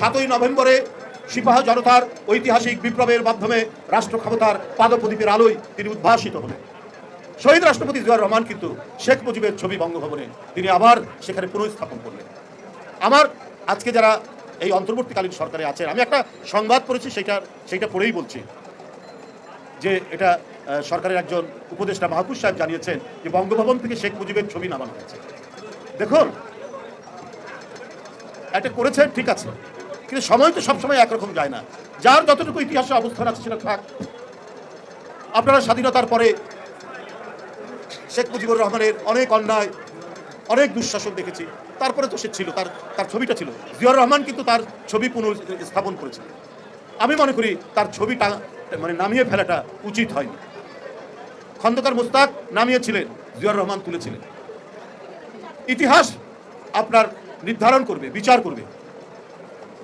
7ই নভেম্বরে সিপাহ জনতার ঐতিহাসিক বিপ্লবের মাধ্যমে রাষ্ট্র ক্ষমতার পাদপ্রদীপের আলোয় তিনি উদ্ভাসিত হলেন। শহীদ রাষ্ট্রপতি জিয়াউর রহমান কিন্তু শেখ মুজিবের ছবি বঙ্গভবনে তিনি আবার সেখানে পুনঃস্থাপন করলেন। আমার আজকে যারা এই অন্তর্বর্তীকালীন সরকারে আছেন, আমি একটা সংবাদ পড়েছি, সেইটা পড়েই বলছি যে এটা সরকারের একজন উপদেষ্টা মাহফুজ সাহেব জানিয়েছেন যে বঙ্গভবন থেকে শেখ মুজিবের ছবি নামানো হয়েছে। দেখুন, এটা করেছেন ঠিক আছে, কিন্তু সময় তো সবসময় একরকম যায় না। যার যতটুকু ইতিহাসে অবস্থান আছে সেটা থাক। আপনারা স্বাধীনতার পরে শেখ মুজিবুর রহমানের অনেক অন্যায়, অনেক দুঃশাসন দেখেছি, তারপরে তো সে ছিল, তার ছবিটা ছিল। জিয়াউর রহমান কিন্তু তার ছবি পুনঃস্থাপন করেছিলেন। আমি মনে করি তার ছবিটা নামিয়ে ফেলাটা উচিত হয়নি। খন্দকার মোস্তাক নামিয়েছিলেন, জিয়াউর রহমান তুলেছিলেন। ইতিহাস আপনার নির্ধারণ করবে, বিচার করবে